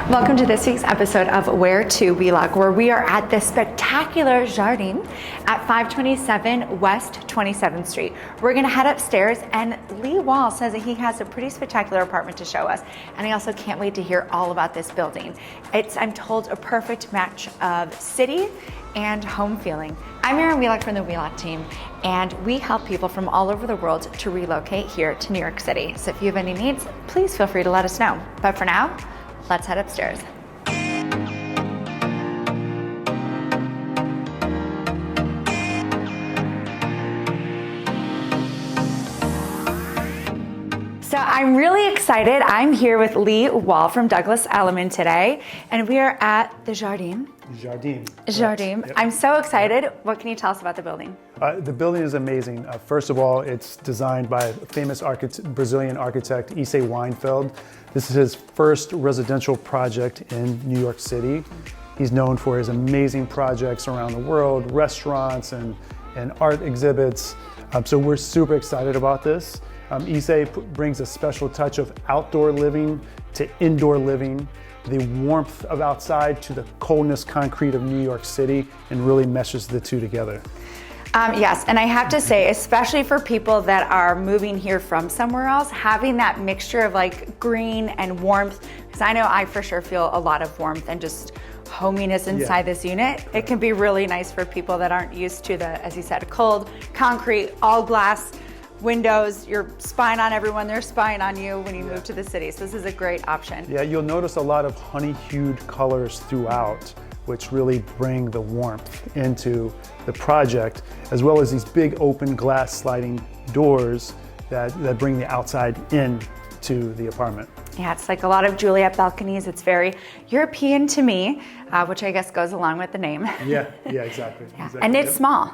Welcome to this week's episode of Where to Wheelock, where we are at the spectacular Jardin at 527 West 27th Street. We're gonna head upstairs, and Lee Wall says that he has a pretty spectacular apartment to show us, and I also can't wait to hear all about this building. It's, I'm told, a perfect match of city and home feeling. I'm Erin Wheelock from the Wheelock Team, and we help people from all over the world to relocate here to New York City. So if you have any needs, please feel free to let us know. But for now, let's head upstairs. So I'm really excited. I'm here with Lee Wall from Douglas Elliman today, and we are at the Jardin. Jardin. Yep. I'm so excited. What can you tell us about the building? The building is amazing. First of all, it's designed by famous Brazilian architect Issei Weinfeld. This is his first residential project in New York City. He's known for his amazing projects around the world, restaurants and art exhibits. So we're super excited about this. Issei brings a special touch of outdoor living to indoor living, the warmth of outside to the coldness concrete of New York City, and really meshes the two together. Yes, and I have to say, especially for people that are moving here from somewhere else, having that mixture of like green and warmth, because I know I for sure feel a lot of warmth and just hominess inside this unit. It can be really nice for people that aren't used to the, as you said, cold, concrete, all glass windows. You're spying on everyone, they're spying on you when you move to the city. So this is a great option. Yeah, you'll notice a lot of honey-hued colors throughout, which really bring the warmth into the project, as well as these big open glass sliding doors that bring the outside in to the apartment. Yeah, it's like a lot of Juliet balconies. It's very European to me, which I guess goes along with the name. Yeah, exactly. Yeah. Exactly. And it's small.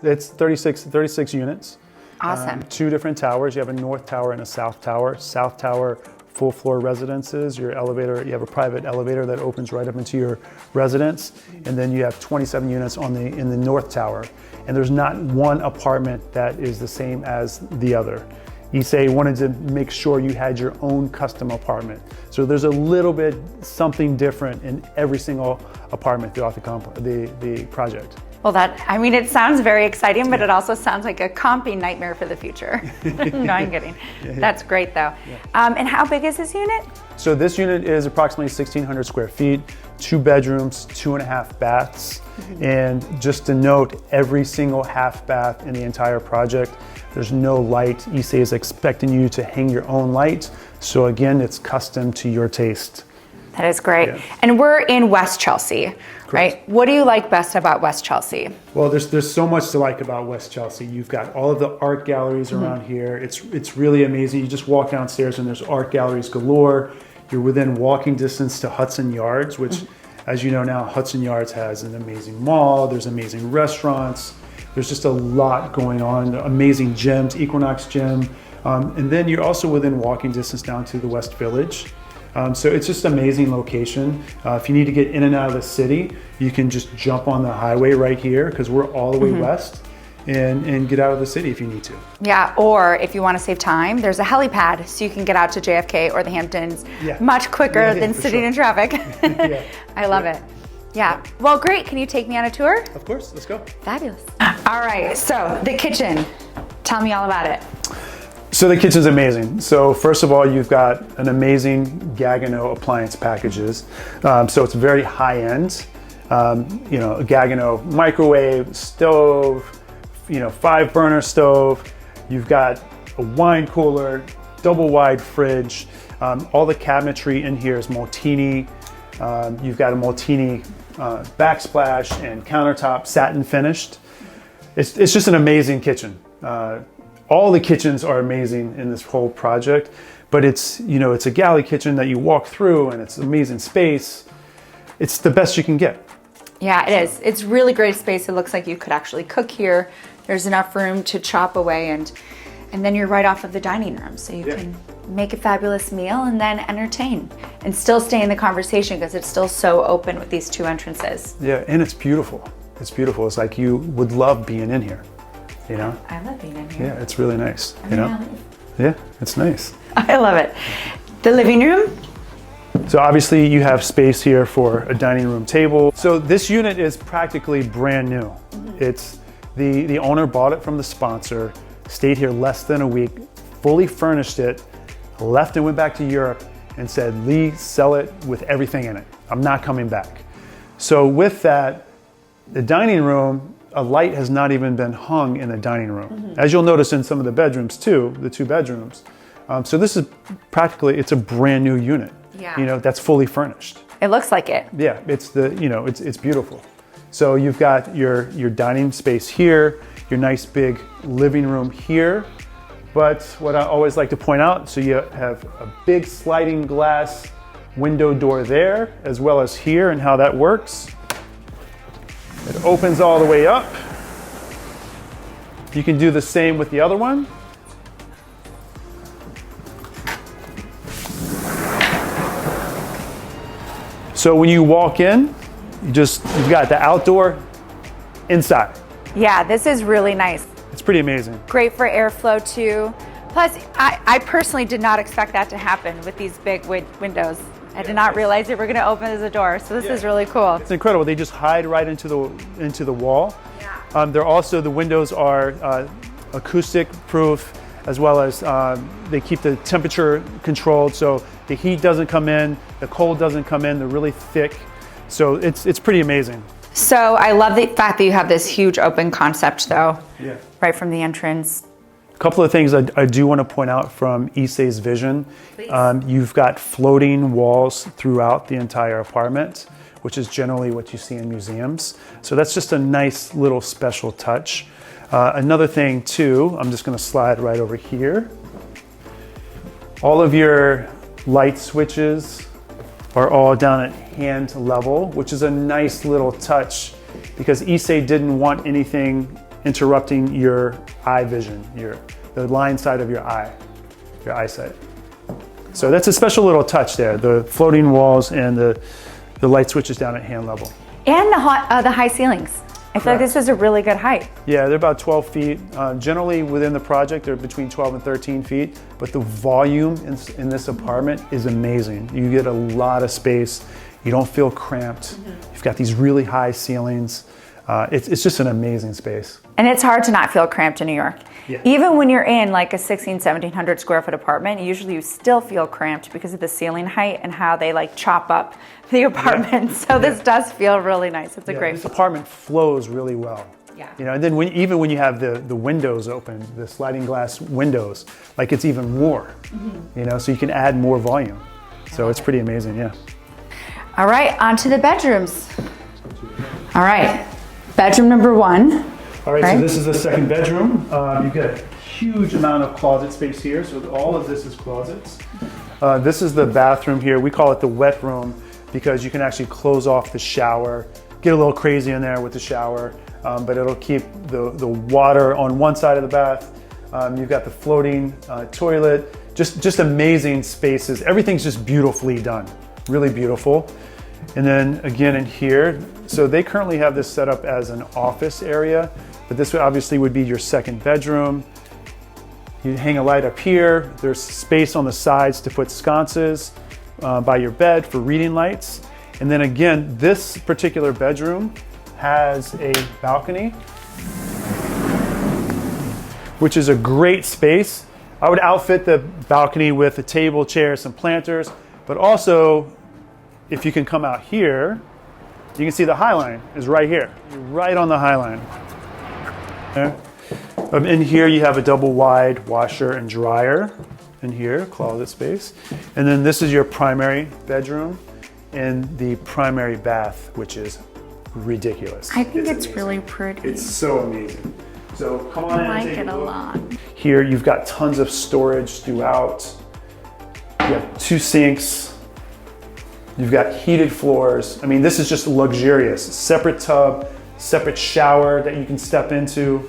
It's 36 units. Awesome. Two different towers. You have a north tower and a south tower. South tower, full floor residences. Your elevator, you have a private elevator that opens right up into your residence. And then you have 27 units in the north tower. And there's not one apartment that is the same as the other. Issei wanted to make sure you had your own custom apartment. So there's a little bit something different in every single apartment throughout the project. Well, it sounds very exciting, but it also sounds like a comping nightmare for the future. No, I'm kidding. That's great though. And how big is this unit? So this unit is approximately 1,600 square feet, 2 bedrooms, 2.5 baths. And just to note, every single half bath in the entire project, there's no light. Issei is expecting you to hang your own light. So again, it's custom to your taste. That is great. Yeah. And we're in West Chelsea, right? What do you like best about West Chelsea? Well, there's so much to like about West Chelsea. You've got all of the art galleries around here. It's really amazing. You just walk downstairs and there's art galleries galore. You're within walking distance to Hudson Yards, which, as you know now, Hudson Yards has an amazing mall. There's amazing restaurants. There's just a lot going on. Amazing gyms, Equinox Gym. And then you're also within walking distance down to the West Village. So it's just an amazing location. If you need to get in and out of the city, you can just jump on the highway right here because we're all the way west and get out of the city if you need to. Yeah, or if you want to save time, there's a helipad so you can get out to JFK or the Hamptons much quicker than sitting in traffic. I love it. Yeah. Well, great. Can you take me on a tour? Of course. Let's go. Fabulous. All right. So the kitchen. Tell me all about it. So the kitchen's amazing. So first of all, you've got an amazing Gaggenau appliance packages. So it's very high end. A Gaggenau microwave, stove, 5-burner stove. You've got a wine cooler, double wide fridge. All the cabinetry in here is Molteni. You've got a Molteni backsplash and countertop, satin finished. It's just an amazing kitchen. All the kitchens are amazing in this whole project, but it's a galley kitchen that you walk through and it's amazing space. It's the best you can get. Yeah, it is. It's really great space. It looks like you could actually cook here. There's enough room to chop away and then you're right off of the dining room. So you can make a fabulous meal and then entertain and still stay in the conversation because it's still so open with these 2 entrances. Yeah, and it's beautiful. It's beautiful. It's like you would love being in here. I love being in here. Yeah, it's really nice. Yeah, it's nice. I love it. The living room, So obviously you have space here for a dining room table. So this unit is practically brand new. It's the owner bought it from the sponsor, stayed here less than a week, fully furnished it, left and went back to Europe and said, Lee, sell it with everything in it. I'm not coming back. So with that, the dining room, a light has not even been hung in the dining room. As you'll notice in some of the bedrooms too, the 2 bedrooms. So this is practically, it's a brand new unit. Yeah. You know, that's fully furnished. It looks like it. Yeah, it's it's beautiful. So you've got your dining space here, your nice big living room here. But what I always like to point out, so you have a big sliding glass window door there, as well as here, and how that works. It opens all the way up. You can do the same with the other one. So when you walk in, you've got the outdoor inside. Yeah, this is really nice. It's pretty amazing. Great for airflow too. Plus, I personally did not expect that to happen with these big windows. I did not realize they were going to open as a door, so this is really cool. It's incredible. They just hide right into the wall. Yeah. They're also, the windows are acoustic proof, as well as they keep the temperature controlled, so the heat doesn't come in, the cold doesn't come in. They're really thick, so it's pretty amazing. So I love the fact that you have this huge open concept though, right from the entrance. A couple of things I do want to point out from Issei's vision. You've got floating walls throughout the entire apartment, which is generally what you see in museums. So that's just a nice little special touch. Another thing too, I'm just going to slide right over here. All of your light switches are all down at hand level, which is a nice little touch because Issei didn't want anything interrupting your eye vision, the line side of your eyesight. So that's a special little touch there, the floating walls and the light switches down at hand level. And the high ceilings. I feel like this is a really good height. Yeah, they're about 12 feet. Generally within the project, they're between 12 and 13 feet, but the volume in this apartment is amazing. You get a lot of space. You don't feel cramped. You've got these really high ceilings. It's just an amazing space. And it's hard to not feel cramped in New York. Yeah. Even when you're in like a 1,1700 square foot apartment, usually you still feel cramped because of the ceiling height and how they like chop up the apartment. So this does feel really nice. It's a great. This apartment flows really well. Yeah. You know, and then even when you have the windows open, the sliding glass windows, like it's even more. You know, so you can add more volume. So it's pretty amazing, yeah. All right, on to the bedrooms. All right, bedroom number 1. All right, so this is the second bedroom. You've got a huge amount of closet space here, so all of this is closets. This is the bathroom here. We call it the wet room because you can actually close off the shower, get a little crazy in there with the shower, but it'll keep the water on one side of the bath. You've got the floating toilet, just amazing spaces. Everything's just beautifully done, really beautiful. And then again in here, so they currently have this set up as an office area, but this obviously would be your second bedroom. You hang a light up here. There's space on the sides to put sconces by your bed for reading lights. And then again, this particular bedroom has a balcony, which is a great space. I would outfit the balcony with a table, chair, some planters, but also if you can come out here, you can see the High Line is right here. You're right on the High Line. There. In here you have a double wide washer and dryer in here, closet space. And then this is your primary bedroom and the primary bath, which is ridiculous. I think it's really pretty. It's so amazing. So come on in and take a look. I like it a lot. Here you've got tons of storage throughout. You have 2 sinks. You've got heated floors. I mean, this is just luxurious. Separate tub, separate shower that you can step into.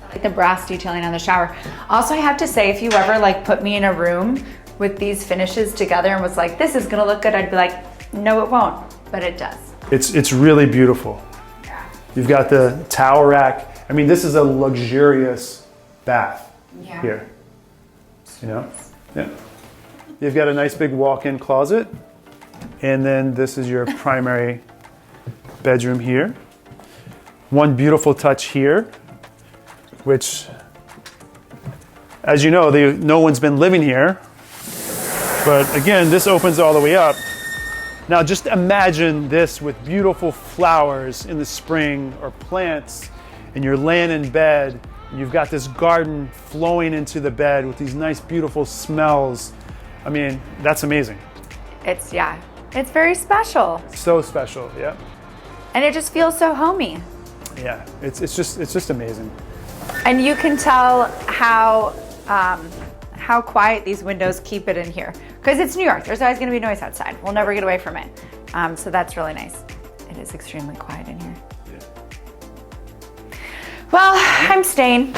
I like the brass detailing on the shower. Also, I have to say, if you ever like put me in a room with these finishes together and was like, this is gonna look good, I'd be like, no, it won't, but it does. It's really beautiful. Yeah. You've got the towel rack. I mean, this is a luxurious bath here. You know? Yeah. You've got a nice big walk-in closet. And then this is your primary bedroom here. One beautiful touch here, which, as you know, no one's been living here. But again, this opens all the way up. Now just imagine this with beautiful flowers in the spring or plants, and you're laying in bed, and you've got this garden flowing into the bed with these nice, beautiful smells. I mean, that's amazing. It's very special. So special, yeah. And it just feels so homey. Yeah, it's just amazing. And you can tell how quiet these windows keep it in here. Because it's New York, there's always gonna be noise outside. We'll never get away from it. So that's really nice. It is extremely quiet in here. Yeah. Well, I'm staying.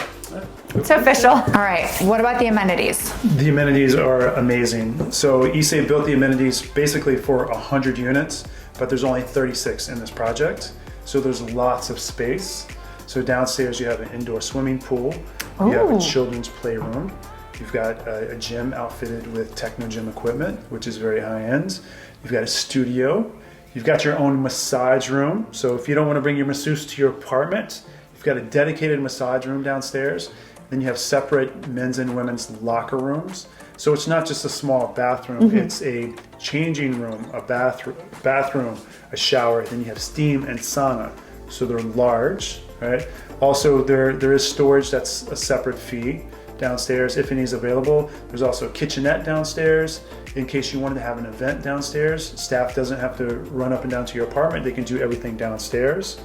It's official. All right, what about the amenities? The amenities are amazing. So Issei built the amenities basically for 100 units, but there's only 36 in this project. So there's lots of space. So downstairs you have an indoor swimming pool. You have a children's playroom. You've got a gym outfitted with techno gym equipment, which is very high end. You've got a studio. You've got your own massage room. So if you don't want to bring your masseuse to your apartment, you've got a dedicated massage room downstairs. Then you have separate men's and women's locker rooms. So it's not just a small bathroom, it's a changing room, a bathroom, a shower, then you have steam and sauna. So they're large, right? Also, there is storage that's a separate fee downstairs if any is available. There's also a kitchenette downstairs in case you wanted to have an event downstairs. Staff doesn't have to run up and down to your apartment. They can do everything downstairs.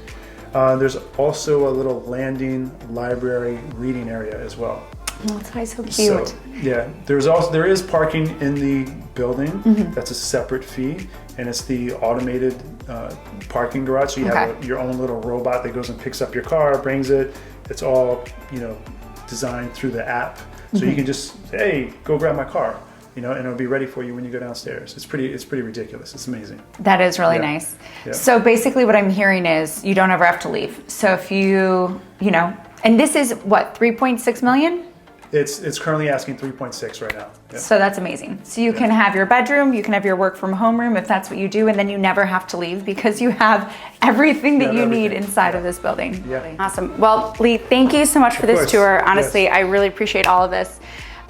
There's also a little landing library reading area as well. Oh, it's nice, so cute. So, yeah, there is parking in the building. That's a separate fee, and it's the automated parking garage. So you have your own little robot that goes and picks up your car, brings it. It's all designed through the app, so you can just hey, go grab my car, and it'll be ready for you when you go downstairs. It's pretty ridiculous. It's amazing. That is really nice. Yeah. So basically, what I'm hearing is you don't ever have to leave. So if and this is what 3.6 million. It's currently asking 3.6 right now. Yeah. So that's amazing. So you can have your bedroom, you can have your work from home room if that's what you do, and then you never have to leave because you have everything that you need inside of this building. Yeah. Awesome. Well, Lee, thank you so much for this tour. Honestly, I really appreciate all of this.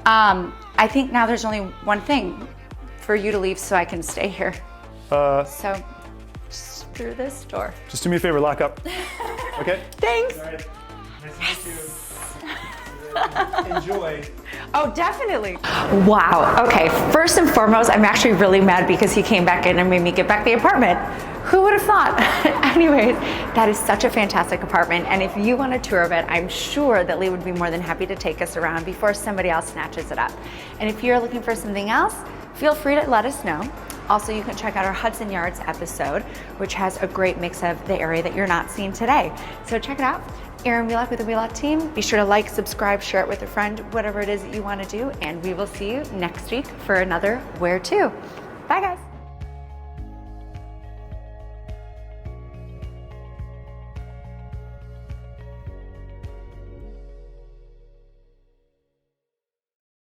I think now there's only one thing for you to leave so I can stay here. So just through this door. Just do me a favor, lock up. Okay? Thanks. All right. Nice to meet you. Enjoy. Oh, definitely. Wow. Okay. First and foremost, I'm actually really mad because he came back in and made me get back the apartment. Who would have thought? Anyways, that is such a fantastic apartment. And if you want a tour of it, I'm sure that Lee would be more than happy to take us around before somebody else snatches it up. And if you're looking for something else, feel free to let us know. Also, you can check out our Hudson Yards episode, which has a great mix of the area that you're not seeing today. So check it out. Erin Wheelock with the Wheelock Team. Be sure to like, subscribe, share it with a friend, whatever it is that you want to do. And we will see you next week for another Where To. Bye, guys.